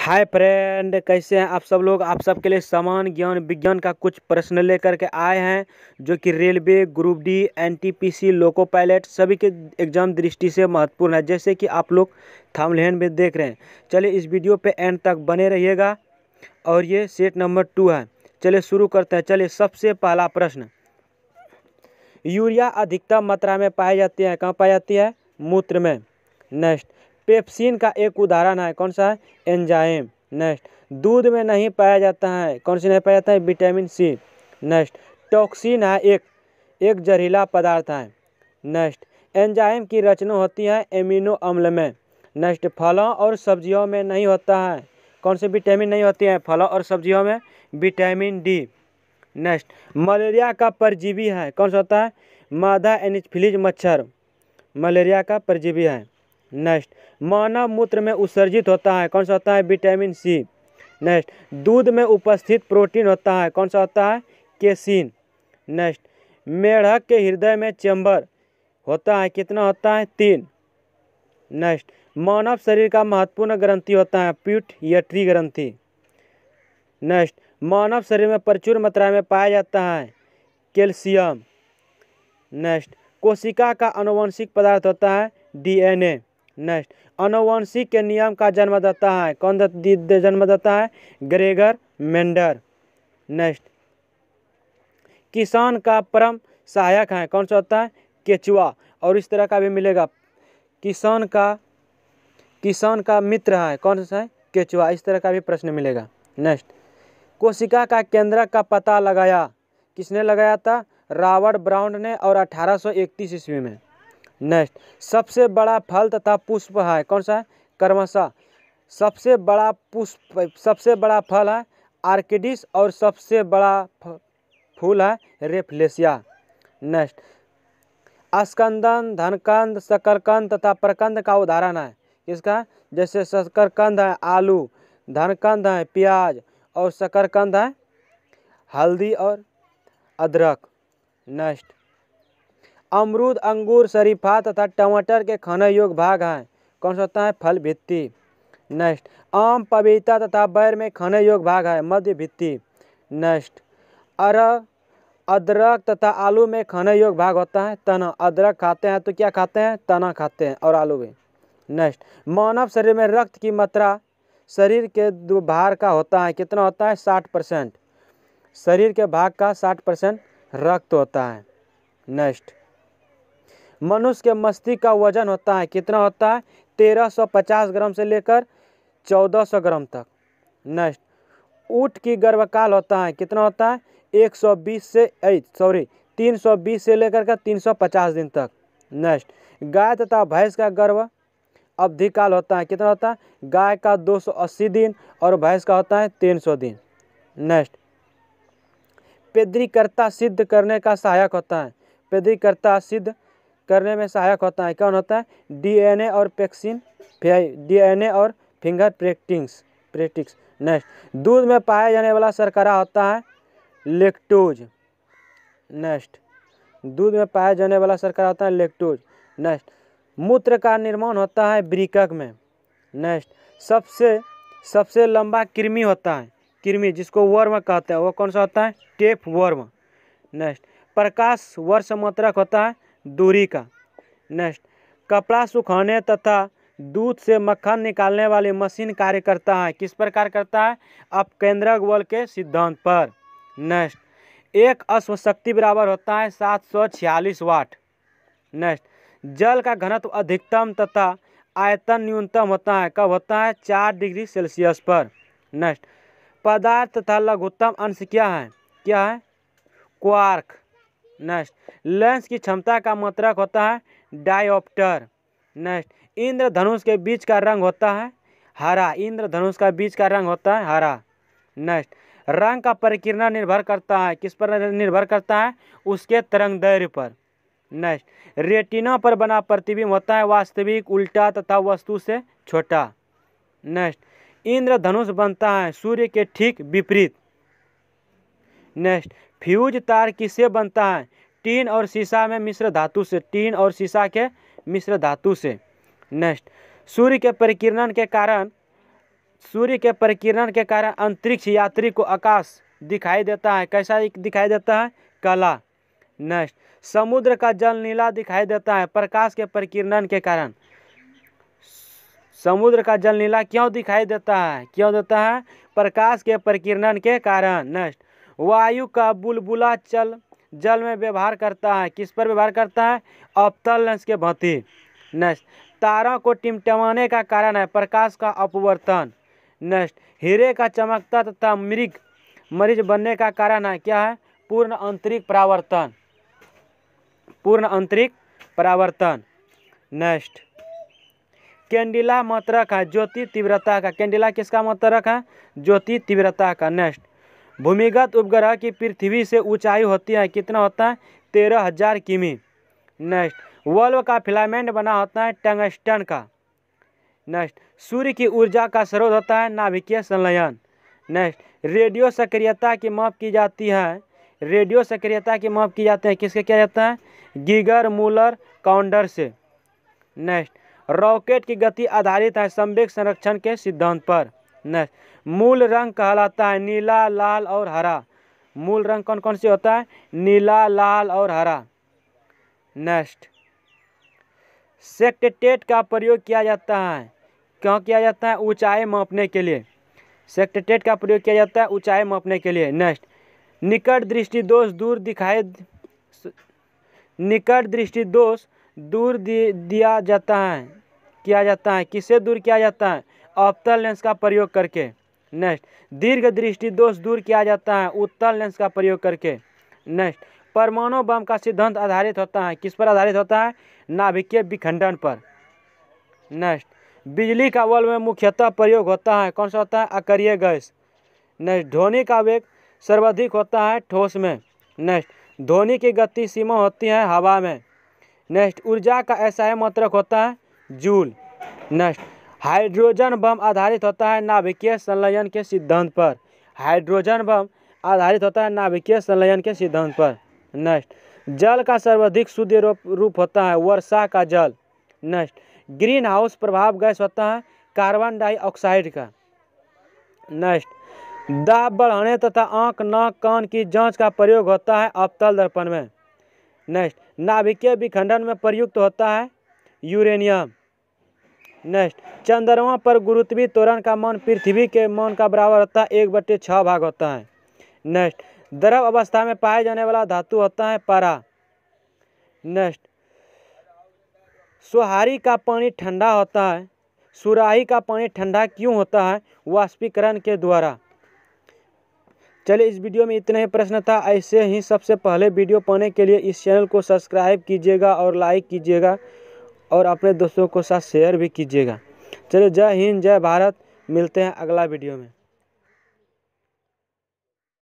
Hi friend, कैसे हैं आप सब लोग। आप सबके लिए समान ज्ञान विज्ञान का कुछ प्रश्न लेकर के आए हैं जो कि railway, group D, NTPC, loco pilot सभी के एग्जाम दृष्टि से महत्वपूर्ण है, जैसे कि आप लोग थंबनेल में देख रहे हैं। चलिए इस वीडियो पे एंड तक बने रहिएगा। और ये सेट नंबर 2 है। चलिए शुरू करते हैं। चलिए सबसे पहला प्रश्न, यूरिया अधिकतम मात्रा में पाई जाती है, कहाँ पाई जाती है? मूत्र में। नेक्स्ट, पेप्सिन का एक उदाहरण है, कौन सा है? एंजाइम। नेक्स्ट, दूध में नहीं पाया जाता है, कौन सी नहीं पाया जाता है? Vitamin C. नेक्स्ट, टॉक्सिन है, एक जहरीला पदार्थ है। नेक्स्ट, एंजाइम की रचना होती है एमिनो अम्ल में। नेक्स्ट, फलों और सब्जियों में नहीं होता है, कौन से विटामिन नहीं होती है फलों और सब्जियों में? Vitamin D. नेक्स्ट, मलेरिया का परजीवी है, कौन सा होता है? मादा एनोफिलीज मच्छर मलेरिया का परजीवी है। नेक्स्ट, मानव मूत्र में उत्सर्जित होता है, कौन सा होता है? Vitamin C. नेक्स्ट, दूध में उपस्थित प्रोटीन होता है, कौन सा होता है? केसिन। नेक्स्ट, मेढक के हृदय में चैम्बर होता है, कितना होता है? 3। नेक्स्ट, मानव शरीर का महत्वपूर्ण ग्रंथि होता है पिट्यूटरी ग्रंथि। नेक्स्ट, मानव शरीर में प्रचुर मात्रा में पाया जाता है कैल्शियम। नेक्स्ट, कोशिका का आनुवंशिक पदार्थ होता है डीएनए। नेक्स्ट, आनुवंशिक के नियम का जन्मदाता है, कौन जन्मदाता है? Gregor Mendel. नेक्स्ट, किसान का परम सहायक है, कौन सा होता है? केचुआ। और इस तरह का भी मिलेगा, किसान का मित्र है, कौन सा है? केचुआ। इस तरह का भी प्रश्न मिलेगा। नेक्स्ट, कोशिका का केंद्रक का पता लगाया, किसने लगाया था? रॉबर्ट ब्राउन ने, और 1831 ईस्वी में। नेक्स्ट, सबसे बड़ा फल तथा पुष्प है, कौन सा है? क्रमशः सबसे बड़ा फल है आर्किडिस, और सबसे बड़ा फूल है रेफलेशिया। नेक्स्ट, स्कंदन, धनकंद, शकरकंद तथा प्रकंद का उदाहरण है, किसका? जैसे शकरकंद है आलू, धनकंद है प्याज, और शकरकंद है हल्दी और अदरक। नेक्स्ट, अमरूद, अंगूर, शरीफा तथा टमाटर के खाने योग्य भाग हैं, कौन सा होता है? फल भित्ति। नेक्स्ट, आम, पपीता तथा बैर में खाने योग्य भाग है मध्य भित्ति। नेक्स्ट, अदरक तथा आलू में खाने योग्य भाग होता है तना। अदरक खाते हैं तो क्या खाते हैं? तना खाते हैं, और आलू भी। नेक्स्ट, मानव शरीर में रक्त की मात्रा शरीर के भार का होता है, कितना होता है? 60%। शरीर के भाग का 60% रक्त होता है। नेक्स्ट, मनुष्य के मस्तिष्क का वजन होता है, कितना होता है? 1350 ग्राम से लेकर 1400 ग्राम तक। नेक्स्ट, ऊँट की गर्भकाल होता है, कितना होता है? 320 से लेकर के 350 दिन तक। नेक्स्ट, गाय तथा भैंस का गर्भ अवधि काल होता है, कितना होता है? गाय का 280 दिन और भैंस का होता है 300 दिन। नेक्स्ट, पेद्रीकर्ता सिद्ध करने का सहायक होता है, पेद्रीकर्ता सिद्ध करने में सहायक होता है, कौन होता है? डीएनए और फिंगर प्रिंटिंग्स। नेक्स्ट, दूध में पाया जाने वाला शर्करा होता है लैक्टोज। नेक्स्ट, दूध में पाया जाने वाला शर्करा होता है लैक्टोज। नेक्स्ट, मूत्र का निर्माण होता है वृक्क में। नेक्स्ट, सबसे लंबा कृमि होता है, कृमि जिसको वर्म कहते हैं, वो कौन सा होता है? Tape worm. नेक्स्ट, प्रकाश वर्ष मात्रक होता है दूरी का। नेक्स्ट, कपड़ा सुखाने तथा दूध से मक्खन निकालने वाली मशीन कार्य करता है, किस पर कार्य करता है? अपकेंद्रक बल के सिद्धांत पर। नेक्स्ट, एक अश्व शक्ति बराबर होता है 746 वाट। नेक्स्ट, जल का घनत्व अधिकतम तथा आयतन न्यूनतम होता है, कब होता है? 4 डिग्री सेल्सियस पर। नेक्स्ट, पदार्थ तथा लघुत्तम अंश क्या है? क्वार्क। नेक्स्ट, लेंस की क्षमता का मात्रक होता है डायोप्टर। नेक्स्ट, इंद्रधनुष के बीच का रंग होता है हरा, इंद्रधनुष का बीच का रंग होता है हरा। नेक्स्ट, रंग का परिकीर्णन निर्भर करता है, किस पर निर्भर करता है? उसके तरंगदैर्घ्य पर। नेक्स्ट, रेटिना पर बना प्रतिबिंब होता है वास्तविक, उल्टा तथा वस्तु से छोटा। नेक्स्ट, इंद्रधनुष बनता है सूर्य के ठीक विपरीत। नेक्स्ट, फ्यूज तार किससे बनता है? टीन और सीसा में मिश्र धातु से, टीन और सीसा के मिश्र धातु से। नेक्स्ट, सूर्य के परिकिरण के कारण सूर्य के परिकिरण के कारण अंतरिक्ष यात्री को आकाश दिखाई देता है, कैसा दिखाई देता है? काला। नेक्स्ट, समुद्र का जल नीला दिखाई देता है प्रकाश के परिकिरण के कारण। समुद्र का जल नीला क्यों दिखाई देता है? क्यों देता है? प्रकाश के परिकिरण के कारण। नेक्स्ट, वायु का बुलबुला जल में व्यवहार करता है, किस पर व्यवहार करता है? अवतल लेंस के भांति। नेक्स्ट, तारों को टिमटिमाने का कारण है प्रकाश का अपवर्तन। नेक्स्ट, हीरे का चमकता तथा मरीज बनने का कारण है, क्या है? पूर्ण आंतरिक परावर्तन। पूर्ण आंतरिक परावर्तन। नेक्स्ट, कैंडिला मात्रक है ज्योति तीव्रता का। कैंडिला किसका मात्रक है? ज्योति तीव्रता का। नेक्स्ट, भूमिगत उपग्रह की पृथ्वी से ऊंचाई होती है, कितना होता है? 13,000 किमी। नेक्स्ट, बल्ब का फिलामेंट बना होता है टंगस्टन का। नेक्स्ट, सूर्य की ऊर्जा का स्रोत होता है नाभिकीय संलयन। नेक्स्ट, रेडियो सक्रियता की माप की जाती है। रेडियो सक्रियता की माप की जाती है, किसके किया जाता है? गीगर मूलर काउंडर से। नेक्स्ट, रॉकेट की गति आधारित है संवेग संरक्षण के सिद्धांत पर। नेक्स्ट, मूल रंग कहलाता है नीला, लाल और हरा। मूल रंग कौन कौन से होता है? नीला, लाल और हरा। नेक्स्ट, सेक्टेट का प्रयोग किया जाता है, क्यों किया जाता है? ऊंचाई मापने के लिए। सेक्टेट का प्रयोग किया जाता है ऊंचाई मापने के लिए। नेक्स्ट, निकट दृष्टि दोष दूर दिया जाता है, किया जाता है, किससे दूर किया जाता है? अवतल लेंस का प्रयोग करके। नेक्स्ट, दीर्घ दृष्टि दोष दूर किया जाता है उत्तल लेंस का प्रयोग करके। नेक्स्ट, परमाणु बम का सिद्धांत आधारित होता है, किस पर आधारित होता है? नाभिकीय विखंडन पर। नेक्स्ट, बिजली का बल्ब में मुख्यतः प्रयोग होता है, कौन सा होता है? अकरीय गैस। नेक्स्ट, ध्वनि का वेग सर्वाधिक होता है ठोस में। नेक्स्ट, ध्वनि की गति सीमा होती है हवा में। नेक्स्ट, ऊर्जा का ऐसा मात्रक होता है जूल। नेक्स्ट, हाइड्रोजन बम आधारित होता है नाभिकीय संलयन के सिद्धांत पर। हाइड्रोजन बम आधारित होता है नाभिकीय संलयन के सिद्धांत पर। नेक्स्ट, जल का सर्वाधिक शुद्ध रूप होता है वर्षा का जल। नेक्स्ट, ग्रीन हाउस प्रभाव गैस होता है कार्बन डाइऑक्साइड का। नेक्स्ट, दाब बढ़ाने तथा आंख, नाक, कान की जांच का प्रयोग होता है अवतल दर्पण में। नेक्स्ट, नाभिकीय विखंडन में प्रयुक्त होता है यूरेनियम। नेक्स्ट, चंद्रमा पर गुरुत्वीय त्वरण का मान पृथ्वी के मान का बराबर होता है 1/6 भाग होता है। नेक्स्ट, द्रव अवस्था में पाए जाने वाला धातु होता है पारा। नेक्स्ट, सुहारी का पानी ठंडा होता है। सुराही का पानी ठंडा क्यों होता है? वाष्पीकरण के द्वारा। चलिए, इस वीडियो में इतना ही प्रश्न था। ऐसे ही सबसे पहले वीडियो पाने के लिए इस चैनल को सब्सक्राइब कीजिएगा और लाइक कीजिएगा और अपने दोस्तों के साथ शेयर भी कीजिएगा। चलिए, जय हिंद, जय भारत। मिलते हैं अगला वीडियो में।